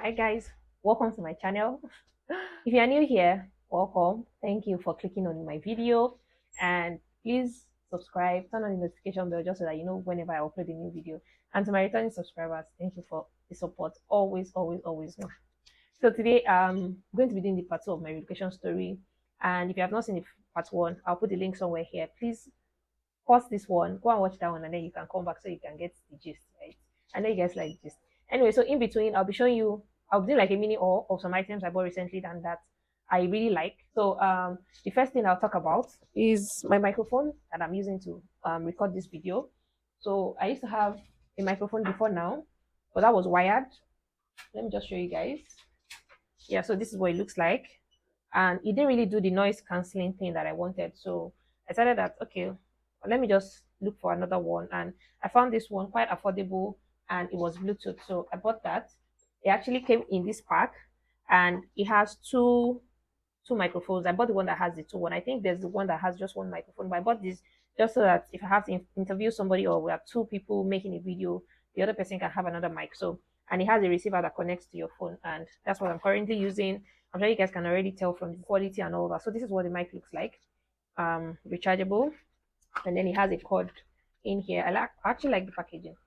Hi guys, welcome to my channel. If you are new here, welcome. Thank you for clicking on my video, and please subscribe, turn on the notification bell just so that you know whenever I upload a new video. And to my returning subscribers, thank you for the support. Always. So today I'm going to be doing the part 2 of my relocation story. And if you have not seen the part 1, I'll put the link somewhere here. Please pause this one, go and watch that one, and then you can come back so you can get the gist, right? I know you guys like the gist. Anyway, so in between, I'll be doing like a mini haul of some items I bought recently and that I really like. So the first thing I'll talk about is my microphone that I'm using to record this video. So I used to have a microphone before now, but that was wired. Let me just show you guys. Yeah, so this is what it looks like, and it didn't really do the noise canceling thing that I wanted. So I decided that okay, let me just look for another one, and I found this one quite affordable, and it was Bluetooth. So I bought that. It actually came in this pack, and it has two microphones. I bought the one that has the two one. I think there's the one that has just one microphone, but I bought this just so that if I have to interview somebody or we are two people making a video, the other person can have another mic. So, and it has a receiver that connects to your phone, and that's what I'm currently using. I'm sure you guys can already tell from the quality and all that. So this is what the mic looks like. Rechargeable, and then it has a cord in here. I actually like the packaging.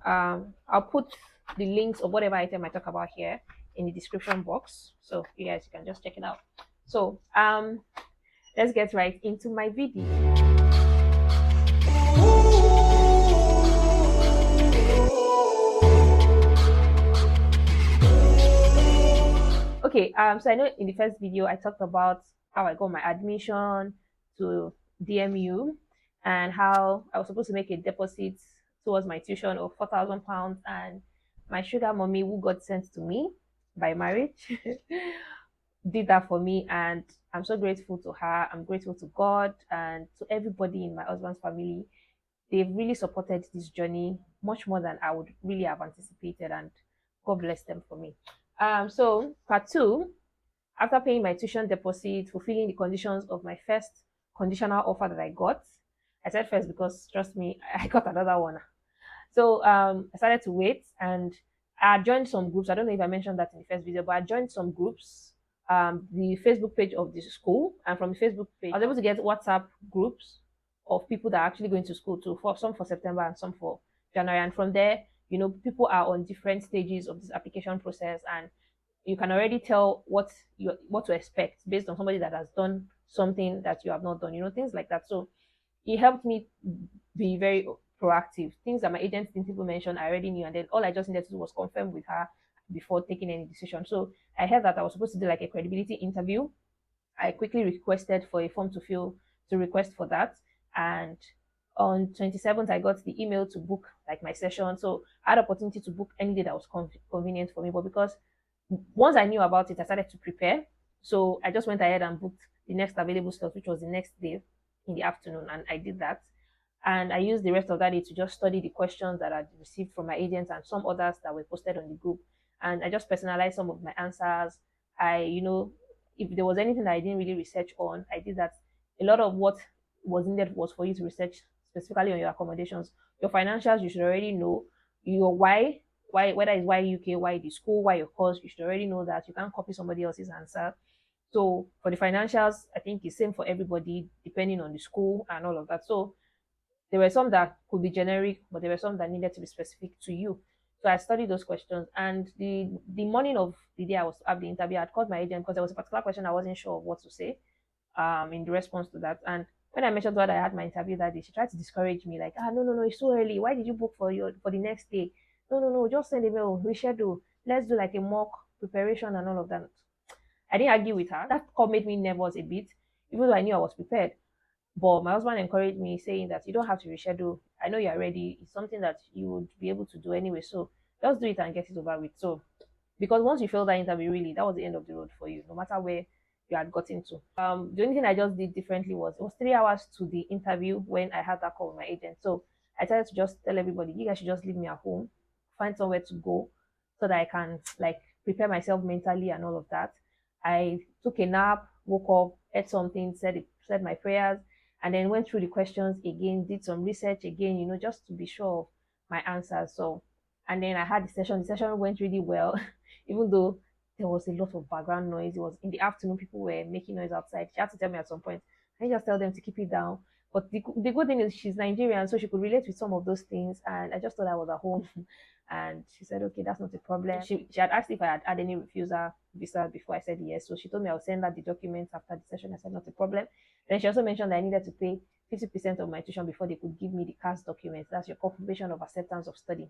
I'll put the links of whatever item I talk about here in the description box, so you guys can just check it out. So let's get right into my video. Okay, so I know in the first video I talked about how I got my admission to DMU and how I was supposed to make a deposit towards my tuition of £4,000, and my sugar mommy, who got sent to me by marriage, did that for me, and I'm so grateful to her. I'm grateful to God and to everybody in my husband's family. They've really supported this journey much more than I would really have anticipated, and God bless them for me. So part 2, after paying my tuition deposit, fulfilling the conditions of my first conditional offer that I got. I said first because trust me, I got another one. So I started to wait, and I joined some groups. I don't know if I mentioned that in the first video, but I joined some groups, the Facebook page of the school, and from the Facebook page, I was able to get WhatsApp groups of people that are actually going to school too, for some for September and some for January. And from there, people are on different stages of this application process, and you can already tell what to expect based on somebody that has done something that you have not done, things like that. So it helped me be very proactive. Things that my agent didn't even mention, I already knew, and then all I just needed to do was confirm with her before taking any decision. So I heard that I was supposed to do like a credibility interview. I quickly requested for a form to request for that, and on 27th I got the email to book like my session. So I had opportunity to book any day that was convenient for me, but because once I knew about it, I started to prepare. So I just went ahead and booked the next available slot, which was the next day in the afternoon, and I did that. And I used the rest of that day to just study the questions that I received from my agents and some others that were posted on the group. And I just personalized some of my answers. If there was anything that I didn't really research on, I did that. A lot of what was needed was for you to research specifically on your accommodations. Your financials, you should already know. Your why, whether it's why UK, why the school, why your course, you should already know that. You can't copy somebody else's answer. So for the financials, I think it's same for everybody, depending on the school and all of that. So there were some that could be generic, but there were some that needed to be specific to you. So I studied those questions. And the morning of the day I was to have the interview, I had called my agent because there was a particular question I wasn't sure of what to say in the response to that. And when I mentioned that I had my interview that day, she tried to discourage me, like, no, it's too early. Why did you book for the next day? No, just send a mail, reschedule. Let's do like a mock preparation and all of that. I didn't argue with her. That call made me nervous a bit, even though I knew I was prepared. But my husband encouraged me, saying that you don't have to reschedule. I know you're ready. It's something that you would be able to do anyway. So just do it and get it over with. So because once you failed that interview, really, that was the end of the road for you, no matter where you had gotten to. The only thing I just did differently was it was 3 hours to the interview when I had that call with my agent. So I tried to just tell everybody, you guys should just leave me at home, find somewhere to go so that I can like prepare myself mentally and all of that. I took a nap, woke up, ate something, said my prayers, and then went through the questions again, did some research again, just to be sure of my answers. So And then I had the session. The session went really well, even though there was a lot of background noise. It was in the afternoon, people were making noise outside. She had to tell me at some point, I just tell them to keep it down. But the good thing is she's Nigerian, so she could relate with some of those things. And I just thought I was at home. And she said, okay, that's not a problem. She had asked if I had any refusal visa before I said yes. So she told me I would send her the documents after the session. I said, not a problem. Then she also mentioned that I needed to pay 50% of my tuition before they could give me the CAS documents. That's your confirmation of acceptance of study.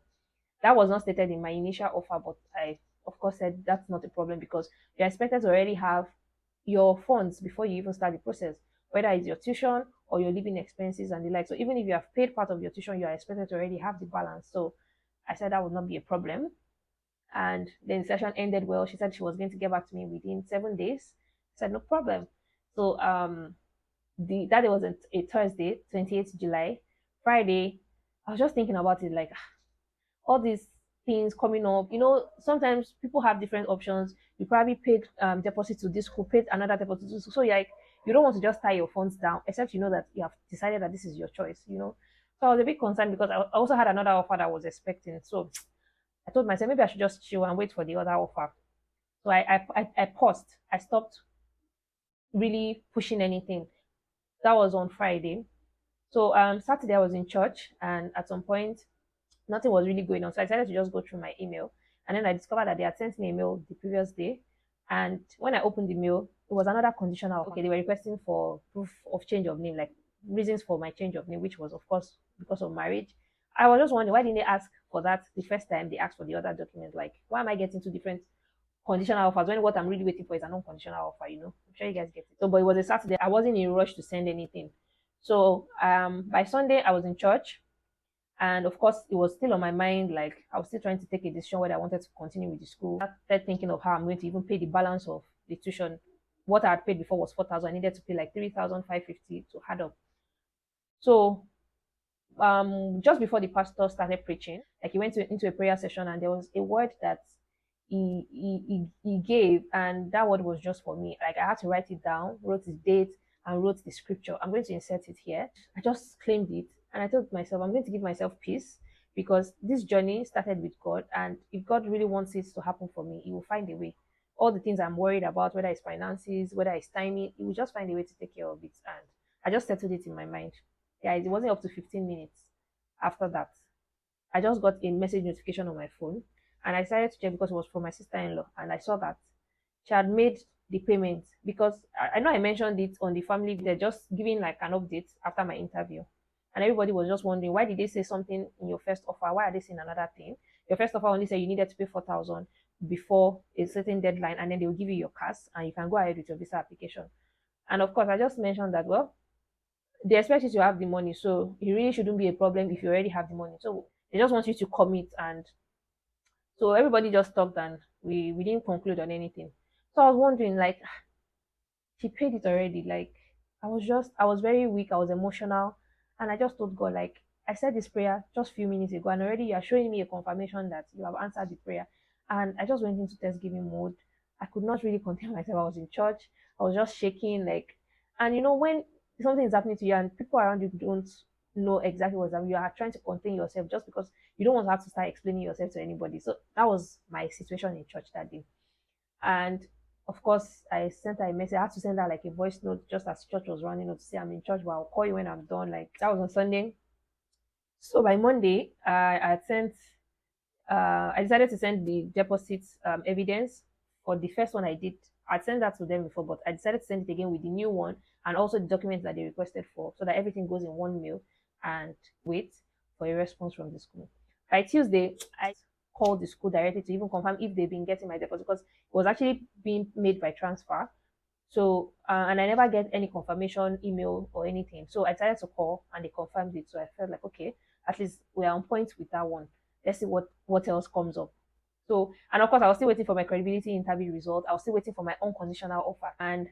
That was not stated in my initial offer, but I, of course, said that's not a problem because you're expected to already have your funds before you even start the process, whether it's your tuition or your living expenses and the like. So even if you have paid part of your tuition, you are expected to already have the balance. So I said that would not be a problem. And then the session ended well. She said she was going to get back to me within 7 days. I said no problem. So that day was a Thursday, 28th July. Friday, I was just thinking about it like all these things coming up. Sometimes people have different options. You probably paid deposit to this school, paid another deposit to this school. So you're like, you don't want to just tie your funds down, except you know that you have decided that this is your choice. So I was a bit concerned because I also had another offer that I was expecting. So I told myself maybe I should just chill and wait for the other offer. So I paused. I stopped really pushing anything. That was on Friday. So Saturday I was in church, and at some point nothing was really going on. So I decided to just go through my email. And then I discovered that they had sent me a mail the previous day. And when I opened the mail, it was another conditional. Okay, they were requesting for proof of change of name, like reasons for my change of name, which was, of course, because of marriage. I was just wondering, why didn't they ask for that the first time they asked for the other documents? Like, why am I getting two different conditional offers when what I'm really waiting for is an unconditional offer? I'm sure you guys get it. So, but it was a Saturday. I wasn't in a rush to send anything. So, by Sunday, I was in church. And of course, it was still on my mind. Like, I was still trying to take a decision whether I wanted to continue with the school. I started thinking of how I'm going to even pay the balance of the tuition. What I had paid before was 4,000. I needed to pay like 3,550 to add up. So, just before the pastor started preaching, like he went into a prayer session, and there was a word that he gave, and that word was just for me. Like, I had to write it down, wrote the date, and wrote the scripture. I'm going to insert it here. I just claimed it, and I told myself I'm going to give myself peace, because this journey started with God, and if God really wants it to happen for me, He will find a way. All the things I'm worried about, whether it's finances, whether it's timing, He will just find a way to take care of it. And I just settled it in my mind. Yeah, it wasn't up to 15 minutes after that. I just got a message notification on my phone, and I decided to check because it was from my sister-in-law, and I saw that she had made the payment. Because I know I mentioned it on the family. They're just giving like an update after my interview, and everybody was just wondering, why did they say something in your first offer? Why are they saying another thing? Your first offer only said you needed to pay 4,000 before a certain deadline, and then they will give you your cash, and you can go ahead with your visa application. And of course, I just mentioned that, well, they expect you to have the money, so it really shouldn't be a problem if you already have the money. So they just want you to commit. And so everybody just talked, and we didn't conclude on anything. So I was wondering, like, she paid it already. Like, I was very weak, I was emotional, and I just told God, like, I said this prayer just a few minutes ago, and already you are showing me a confirmation that you have answered the prayer. And I just went into thanksgiving mode. I could not really contain myself. I was in church, I was just shaking, like. And when something is happening to you and people around you don't know exactly what's happening, you are trying to contain yourself just because you don't want to have to start explaining yourself to anybody. So that was my situation in church that day. And of course, I sent her a message. I had to send her like a voice note just as church was running up to say I'm in church, but I'll call you when I'm done. Like, that was on Sunday. So by Monday, I decided to send the deposit evidence for the first one I did. I'd sent that to them before, but I decided to send it again with the new one and also the documents that they requested for, so that everything goes in one mail, and wait for a response from the school. By Tuesday, I called the school directly to even confirm if they've been getting my deposit, because it was actually being made by transfer. So, and I never get any confirmation email or anything. So I decided to call, and they confirmed it. So I felt like, okay, at least we're on point with that one. Let's see what else comes up. So, and of course, I was still waiting for my credibility interview result. I was still waiting for my unconditional offer. And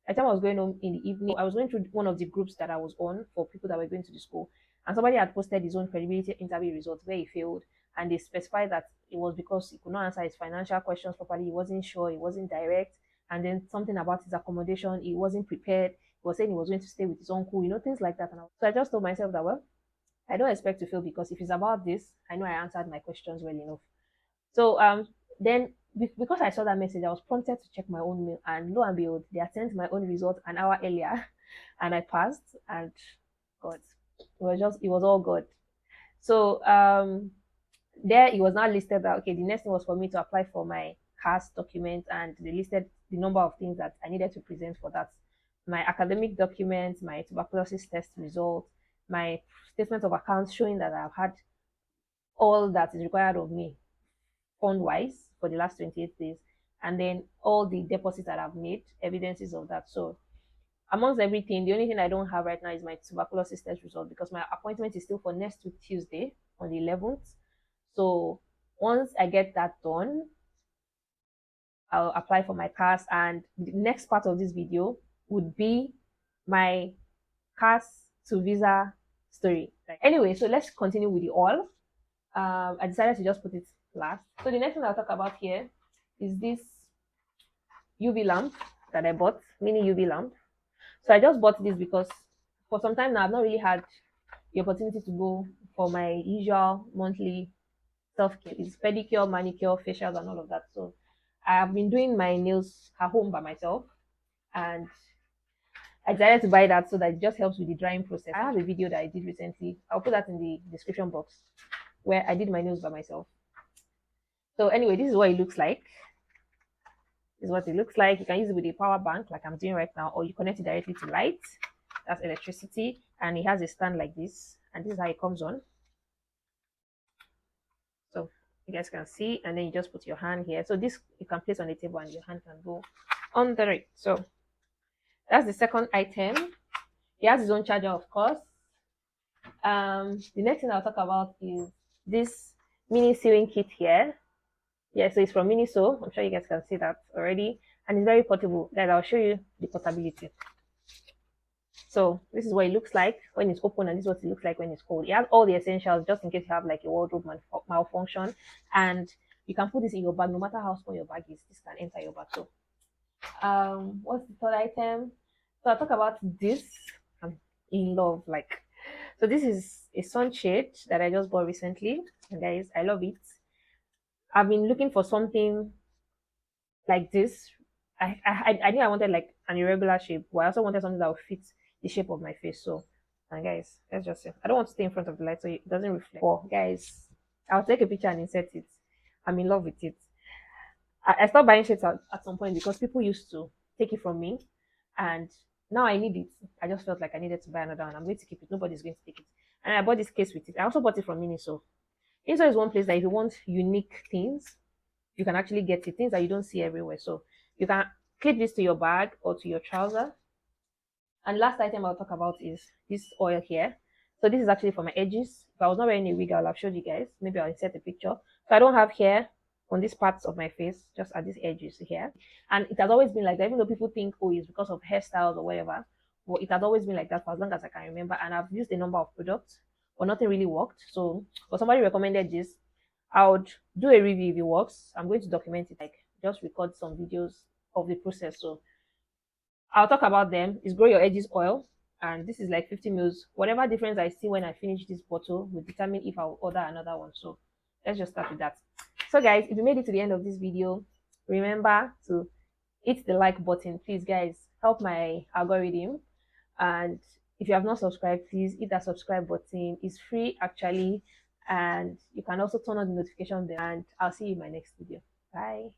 by the time I was going home in the evening, I was going through one of the groups that I was on for people that were going to the school. And somebody had posted his own credibility interview results where he failed. And they specified that it was because he could not answer his financial questions properly. He wasn't sure, he wasn't direct. And then something about his accommodation, he wasn't prepared. He was saying he was going to stay with his uncle, things like that. So I just told myself that, well, I don't expect to fail because if it's about this, I know I answered my questions well enough. So then because I saw that message, I was prompted to check my own mail, and lo and behold, they had sent my own result an hour earlier, and I passed. And God, it was all God. So there it was now listed that okay, the next thing was for me to apply for my CAS document, and they listed the number of things that I needed to present for that: my academic documents, my tuberculosis test result, my statement of accounts showing that I've had all that is required of me fund wise for the last 28 days, and then all the deposits that I've made, evidences of that. So amongst everything, the only thing I don't have right now is my tuberculosis test result because my appointment is still for next week Tuesday on the 11th. So once I get that done, I'll apply for my CAS, and the next part of this video would be my CAS to visa story. Anyway, so let's continue with the all. I decided to just put it last. So the next thing I'll talk about here is this UV lamp that I bought, mini UV lamp. So I just bought this because for some time now I've not really had the opportunity to go for my usual monthly self-care. It's pedicure, manicure, facials, and all of that. So I have been doing my nails at home by myself, and I decided to buy that so that it just helps with the drying process. I have a video that I did recently. I'll put that in the description box where I did my nails by myself. So anyway, this is what it looks like. This is what it looks like. You can use it with a power bank like I'm doing right now, or you connect it directly to light. That's electricity, and it has a stand like this, and this is how it comes on. So you guys can see, and then you just put your hand here. So this you can place on the table and your hand can go under it. So that's the second item. He has his own charger, of course. The next thing I'll talk about is this mini sewing kit here. Yeah, so it's from Miniso. I'm sure you guys can see that already, and it's very portable. Guys, I'll show you the portability. So this is what it looks like when it's open, and this is what it looks like when it's cold. It has all the essentials just in case you have like a wardrobe malfunction, and you can put this in your bag. No matter how small your bag is, this can enter your bag. So what's the third item? So I'll talk about this. I'm in love, like, so this is a sunshade that I just bought recently, and guys, I love it. I've been looking for something like this. I knew I wanted like an irregular shape, but I also wanted something that would fit the shape of my face. So, and guys, let's just say I don't want to stay in front of the light so it doesn't reflect. Oh, guys, I'll take a picture and insert it. I'm in love with it. I stopped buying shirts at some point because people used to take it from me, and now I need it. I just felt like I needed to buy another one. I'm going to keep it. Nobody's going to take it. And I bought this case with it. I also bought it from Miniso. Miniso is one place that if you want unique things, you can actually get it, things that you don't see everywhere. So you can clip this to your bag or to your trouser. And last item I'll talk about is this oil here. So this is actually for my edges. If I was not wearing a wig, I'll have showed you guys. Maybe I'll insert a picture. So I don't have hair on these parts of my face, just at these edges here. And it has always been like that, even though people think, oh, it's because of hairstyles or whatever. But it has always been like that for as long as I can remember. And I've used a number of products, but nothing really worked. So, but somebody recommended this. I would do a review if it works. I'm going to document it, like just record some videos of the process. So I'll talk about them. It's Grow Your Edges oil, and this is like 50 mils. Whatever difference I see when I finish this bottle will determine if I'll order another one. So let's just start with that. So guys, if you made it to the end of this video, remember to hit the like button. Please guys, help my algorithm. And if you have not subscribed, please hit that subscribe button. It's free actually, and you can also turn on the notification bell, and I'll see you in my next video. Bye.